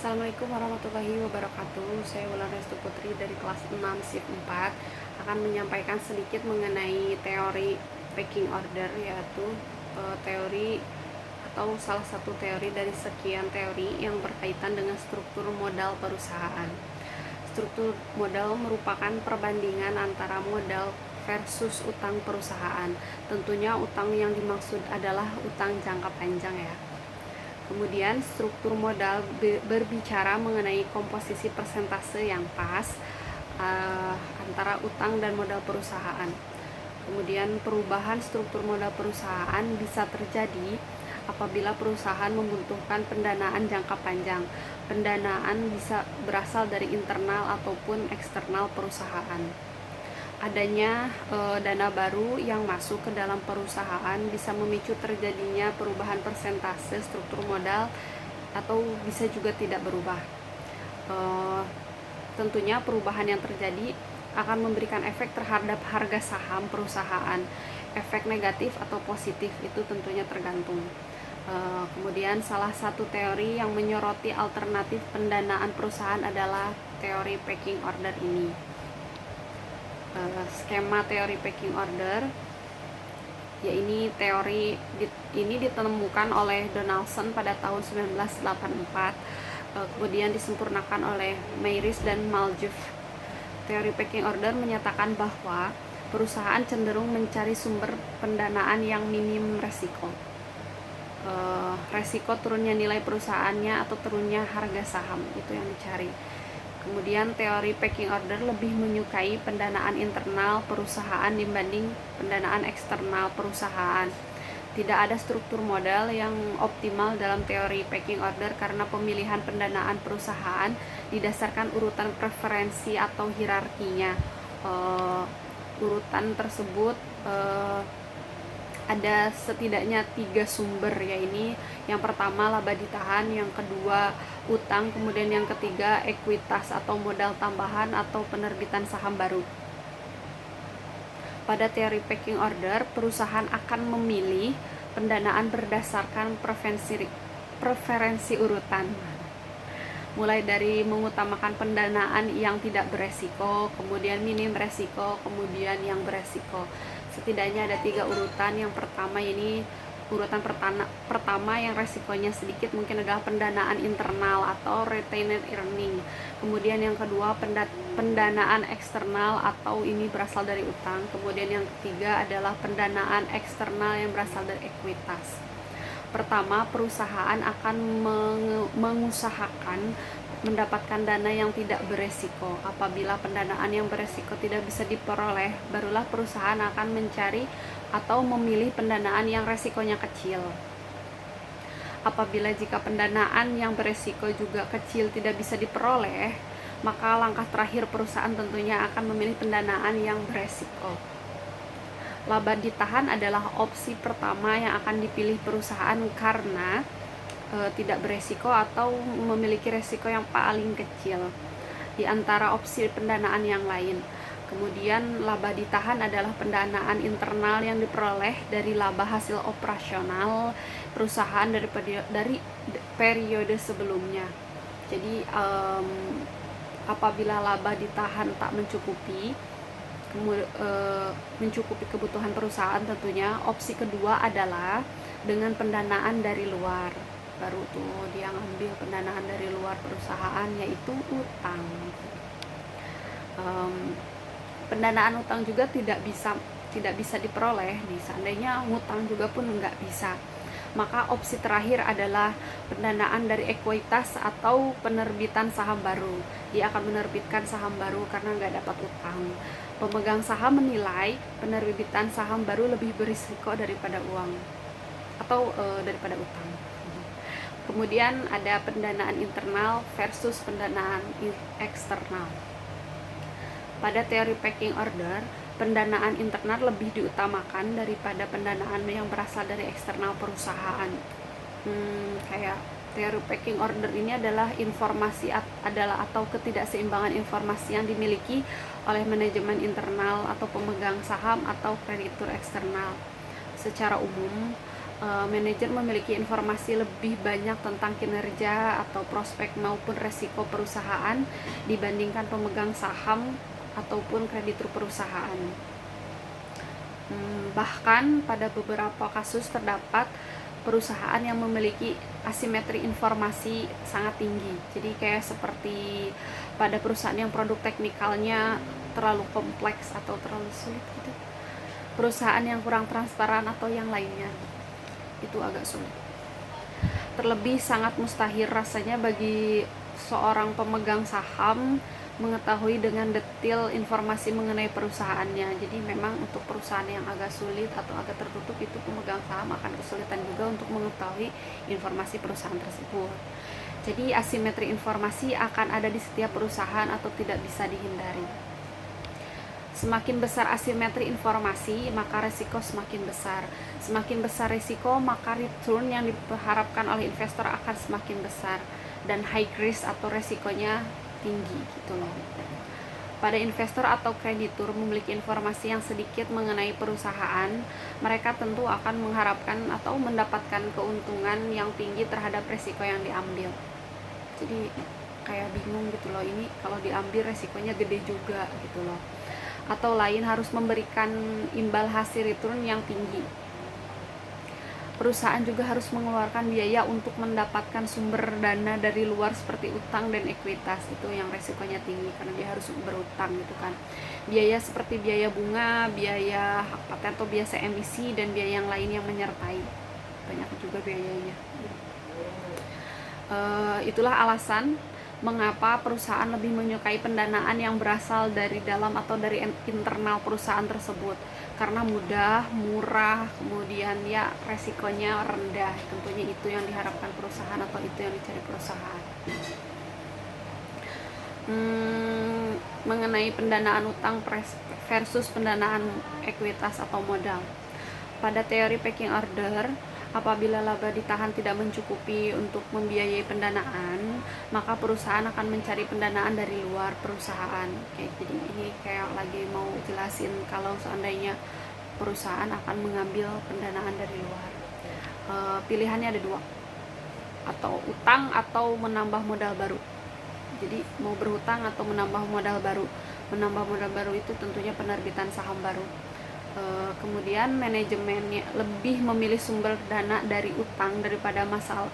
Assalamualaikum warahmatullahi wabarakatuh. Saya Wulan Restu Putri dari kelas 6 shift 4 akan menyampaikan sedikit mengenai teori pecking order, yaitu teori atau salah satu teori dari sekian teori yang berkaitan dengan struktur modal perusahaan. Struktur modal merupakan perbandingan antara modal versus utang perusahaan. Tentunya utang yang dimaksud adalah utang jangka panjang ya. Kemudian struktur modal berbicara mengenai komposisi persentase yang pas antara utang dan modal perusahaan. Kemudian perubahan struktur modal perusahaan bisa terjadi apabila perusahaan membutuhkan pendanaan jangka panjang. Pendanaan bisa berasal dari internal ataupun eksternal perusahaan. Adanya dana baru yang masuk ke dalam perusahaan bisa memicu terjadinya perubahan persentase struktur modal atau bisa juga tidak berubah. Tentunya perubahan yang terjadi akan memberikan efek terhadap harga saham perusahaan. Efek negatif atau positif itu tentunya tergantung. Kemudian salah satu teori yang menyoroti alternatif pendanaan perusahaan adalah teori pecking order ini. Skema teori pecking order, ya ini teori ini ditemukan oleh Donaldson pada tahun 1984, kemudian disempurnakan oleh Mayris dan Maljuf. Teori pecking order menyatakan bahwa perusahaan cenderung mencari sumber pendanaan yang minim resiko. Resiko turunnya nilai perusahaannya atau turunnya harga saham itu yang dicari. Kemudian teori pecking order lebih menyukai pendanaan internal perusahaan dibanding pendanaan eksternal perusahaan. Tidak ada struktur modal yang optimal dalam teori pecking order karena pemilihan pendanaan perusahaan didasarkan urutan preferensi atau hierarkinya. Urutan tersebut ada setidaknya 3 sumber, yaitu yang pertama laba ditahan, yang kedua utang, kemudian yang ketiga ekuitas atau modal tambahan atau penerbitan saham baru. Pada teori pecking order, perusahaan akan memilih pendanaan berdasarkan preferensi urutan, mulai dari mengutamakan pendanaan yang tidak beresiko, kemudian minim resiko, kemudian yang beresiko. Setidaknya ada 3 urutan. Yang pertama ini urutan pertama yang resikonya sedikit mungkin adalah pendanaan internal atau retained earning. Kemudian yang kedua pendanaan eksternal atau ini berasal dari utang. Kemudian yang ketiga adalah pendanaan eksternal yang berasal dari ekuitas. Pertama, perusahaan akan mengusahakan mendapatkan dana yang tidak beresiko. Apabila pendanaan yang beresiko tidak bisa diperoleh, barulah perusahaan akan mencari atau memilih pendanaan yang resikonya kecil. Apabila jika pendanaan yang beresiko juga kecil tidak bisa diperoleh, maka langkah terakhir perusahaan tentunya akan memilih pendanaan yang beresiko. Laba ditahan adalah opsi pertama yang akan dipilih perusahaan karena tidak beresiko atau memiliki resiko yang paling kecil di antara opsi pendanaan yang lain. Kemudian laba ditahan adalah pendanaan internal yang diperoleh dari laba hasil operasional perusahaan dari periode sebelumnya. Jadi apabila laba ditahan tak mencukupi kebutuhan perusahaan, tentunya opsi kedua adalah dengan pendanaan dari luar. Baru tuh dia ngambil pendanaan dari luar perusahaan, yaitu utang. Pendanaan utang juga tidak bisa diperoleh nih, seandainya ngutang juga pun nggak bisa. Maka opsi terakhir adalah pendanaan dari ekuitas atau penerbitan saham baru. Dia akan menerbitkan saham baru karena nggak dapat utang. Pemegang saham menilai penerbitan saham baru lebih berisiko daripada uang atau daripada utang. Kemudian ada pendanaan internal versus pendanaan eksternal. Pada teori pecking order, pendanaan internal lebih diutamakan daripada pendanaan yang berasal dari eksternal perusahaan. Kayak teori pecking order ini adalah atau ketidakseimbangan informasi yang dimiliki oleh manajemen internal atau pemegang saham atau kreditur eksternal. Secara umum, Manajer memiliki informasi lebih banyak tentang kinerja atau prospek maupun resiko perusahaan dibandingkan pemegang saham ataupun kreditur perusahaan. Bahkan pada beberapa kasus terdapat perusahaan yang memiliki asimetri informasi sangat tinggi. Jadi kayak seperti pada perusahaan yang produk teknikalnya terlalu kompleks atau terlalu sulit gitu. Perusahaan yang kurang transparan atau yang lainnya. Itu agak sulit. Terlebih sangat mustahil rasanya bagi seorang pemegang saham mengetahui dengan detail informasi mengenai perusahaannya. Jadi memang untuk perusahaan yang agak sulit atau agak tertutup itu pemegang saham akan kesulitan juga untuk mengetahui informasi perusahaan tersebut. Jadi asimetri informasi akan ada di setiap perusahaan atau tidak bisa dihindari. Semakin besar asimetri informasi, maka resiko semakin besar. Semakin besar resiko, maka return yang diharapkan oleh investor akan semakin besar. Dan high risk atau resikonya tinggi gitu loh. Pada investor atau kreditur memiliki informasi yang sedikit mengenai perusahaan, mereka tentu akan mengharapkan atau mendapatkan keuntungan yang tinggi terhadap resiko yang diambil. Jadi kayak bingung gitu loh, ini kalau diambil resikonya gede juga gitu loh. Atau lain harus memberikan imbal hasil return yang tinggi. Perusahaan juga harus mengeluarkan biaya untuk mendapatkan sumber dana dari luar seperti utang dan ekuitas. Itu yang resikonya tinggi karena dia harus berutang gitu kan. Biaya seperti biaya bunga, biaya hak paten atau biasa emisi, dan biaya yang lain yang menyertai. Banyak juga biayanya. Itulah alasan mengapa perusahaan lebih menyukai pendanaan yang berasal dari dalam atau dari internal perusahaan tersebut, karena mudah, murah, kemudian ya resikonya rendah. Tentunya itu yang diharapkan perusahaan atau itu yang dicari perusahaan. Mengenai pendanaan utang versus pendanaan ekuitas atau modal. Pada teori packing order, apabila laba ditahan tidak mencukupi untuk membiayai pendanaan, maka perusahaan akan mencari pendanaan dari luar perusahaan. Jadi ini kayak lagi mau jelasin kalau seandainya perusahaan akan mengambil pendanaan dari luar. Pilihannya ada dua, atau utang atau menambah modal baru. Jadi mau berhutang atau menambah modal baru. Menambah modal baru itu tentunya penerbitan saham baru. Kemudian manajemennya lebih memilih sumber dana dari utang daripada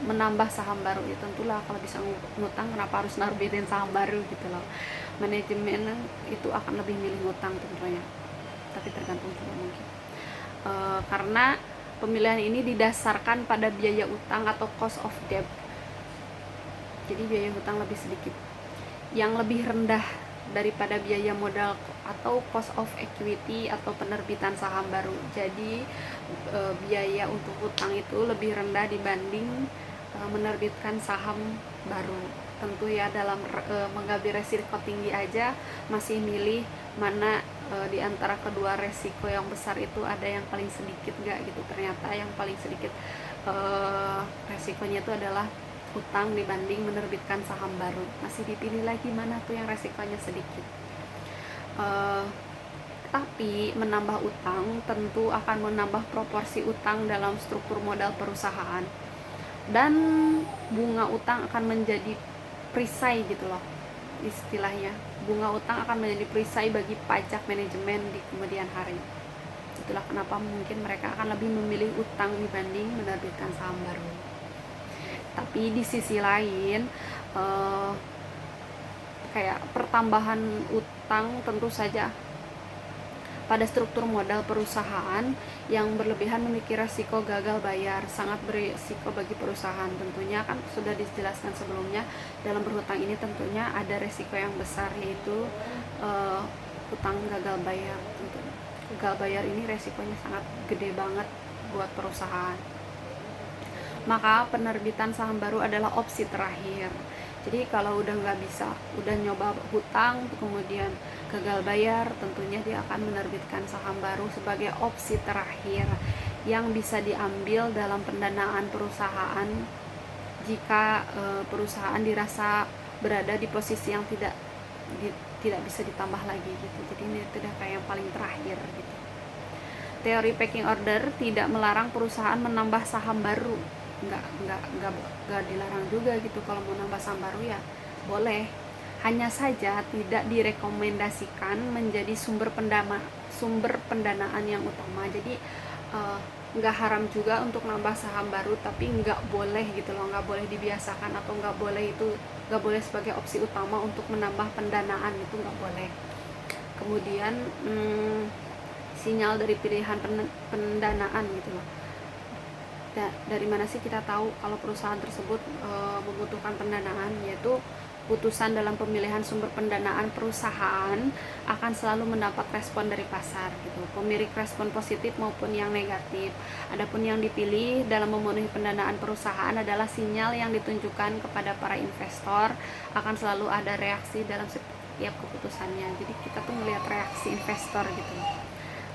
menambah saham baru. Ya tentulah kalau bisa ngutang kenapa harus narbitin saham baru gitu loh. Manajemen itu akan lebih milih ngutang tentunya, tapi tergantung juga mungkin. Karena pemilihan ini didasarkan pada biaya utang atau cost of debt. Jadi biaya hutang lebih sedikit, yang lebih rendah daripada biaya modal atau cost of equity atau penerbitan saham baru. Jadi biaya untuk hutang itu lebih rendah dibanding menerbitkan saham baru. Tentu ya dalam mengambil resiko tinggi aja masih milih mana di antara kedua resiko yang besar itu ada yang paling sedikit gak gitu. Ternyata yang paling sedikit resikonya itu adalah utang dibanding menerbitkan saham baru. Masih dipilih lagi mana tuh yang resikonya sedikit. Tapi menambah utang tentu akan menambah proporsi utang dalam struktur modal perusahaan, dan bunga utang akan menjadi perisai gitu loh istilahnya. Bunga utang akan menjadi perisai bagi pajak manajemen di kemudian hari. Itulah kenapa mungkin mereka akan lebih memilih utang dibanding menerbitkan saham baru. Tapi di sisi lain kayak pertambahan utang tentu saja pada struktur modal perusahaan yang berlebihan memiliki resiko gagal bayar, sangat berisiko bagi perusahaan. Tentunya kan sudah dijelaskan sebelumnya, dalam berhutang ini tentunya ada resiko yang besar, yaitu hutang gagal bayar. Tentu gagal bayar ini resikonya sangat gede banget buat perusahaan. Maka penerbitan saham baru adalah opsi terakhir. Jadi kalau udah nggak bisa, udah nyoba hutang kemudian gagal bayar, tentunya dia akan menerbitkan saham baru sebagai opsi terakhir yang bisa diambil dalam pendanaan perusahaan jika perusahaan dirasa berada di posisi yang tidak bisa ditambah lagi gitu. Jadi ini sudah kayak yang paling terakhir gitu. teori packing order tidak melarang perusahaan menambah saham baru. Nggak dilarang juga gitu. Kalau mau nambah saham baru ya boleh, hanya saja tidak direkomendasikan menjadi sumber pendanaan yang utama. Jadi nggak haram juga untuk nambah saham baru, tapi nggak boleh gitu loh, nggak boleh dibiasakan atau nggak boleh sebagai opsi utama untuk menambah pendanaan, itu nggak boleh. Kemudian sinyal dari pilihan pendanaan gitu loh. Dari mana sih kita tahu kalau perusahaan tersebut membutuhkan pendanaan? Yaitu putusan dalam pemilihan sumber pendanaan perusahaan akan selalu mendapat respon dari pasar gitu, pemilik respon positif maupun yang negatif. Adapun yang dipilih dalam memenuhi pendanaan perusahaan adalah sinyal yang ditunjukkan kepada para investor, akan selalu ada reaksi dalam setiap keputusannya. Jadi kita tuh melihat reaksi investor gitu.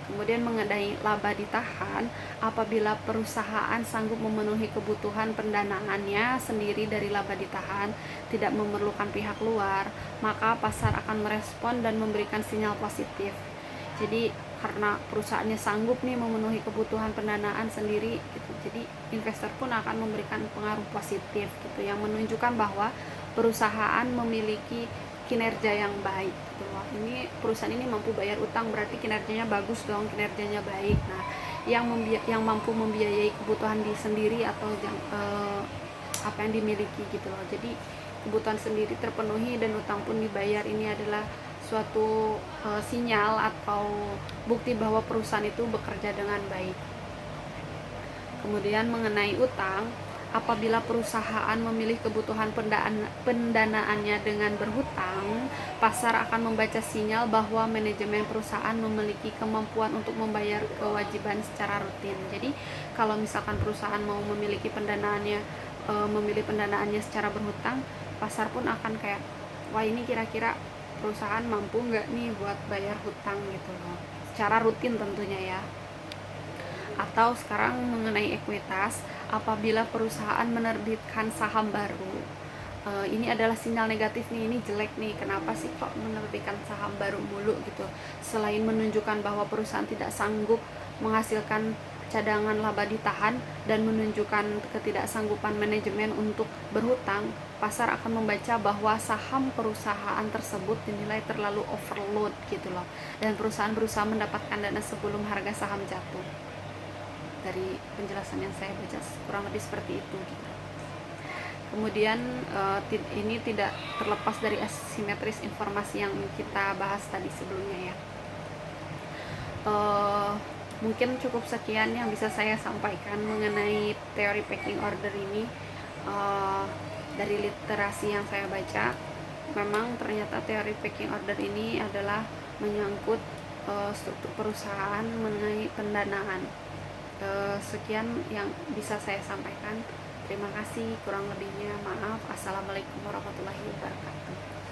Kemudian mengenai laba ditahan, apabila perusahaan sanggup memenuhi kebutuhan pendanaannya sendiri dari laba ditahan, tidak memerlukan pihak luar, maka pasar akan merespon dan memberikan sinyal positif. Jadi karena perusahaannya sanggup nih memenuhi kebutuhan pendanaan sendiri gitu, jadi investor pun akan memberikan pengaruh positif gitu, yang menunjukkan bahwa perusahaan memiliki kinerja yang baik gitu loh. Ini perusahaan ini mampu bayar utang, berarti kinerjanya bagus dong, kinerjanya baik. Nah, yang mampu membiayai kebutuhan di sendiri atau apa yang dimiliki gitu loh. Jadi kebutuhan sendiri terpenuhi dan utang pun dibayar. Ini adalah suatu sinyal atau bukti bahwa perusahaan itu bekerja dengan baik. Kemudian mengenai utang, apabila perusahaan memilih kebutuhan pendanaannya dengan berhutang, pasar akan membaca sinyal bahwa manajemen perusahaan memiliki kemampuan untuk membayar kewajiban secara rutin. Jadi kalau misalkan perusahaan mau memilih pendanaannya secara berhutang, pasar pun akan kayak, wah ini kira-kira perusahaan mampu nggak nih buat bayar hutang gitu loh, secara rutin tentunya ya. Atau sekarang mengenai ekuitas, apabila perusahaan menerbitkan saham baru, ini adalah sinyal negatif nih, ini jelek nih, kenapa sih kok menerbitkan saham baru mulu gitu. Selain menunjukkan bahwa perusahaan tidak sanggup menghasilkan cadangan laba ditahan dan menunjukkan ketidaksanggupan manajemen untuk berhutang, pasar akan membaca bahwa saham perusahaan tersebut dinilai terlalu overload gitu loh, dan perusahaan berusaha mendapatkan dana sebelum harga saham jatuh. Dari penjelasan yang saya baca kurang lebih seperti itu gitu. Kemudian ini tidak terlepas dari asimetris informasi yang kita bahas tadi sebelumnya ya. Mungkin cukup sekian yang bisa saya sampaikan mengenai teori packing order ini. Dari literasi yang saya baca, memang ternyata teori packing order ini adalah menyangkut struktur perusahaan mengenai pendanaan. Sekian yang bisa saya sampaikan. Terima kasih, kurang lebihnya maaf. Assalamualaikum warahmatullahi wabarakatuh.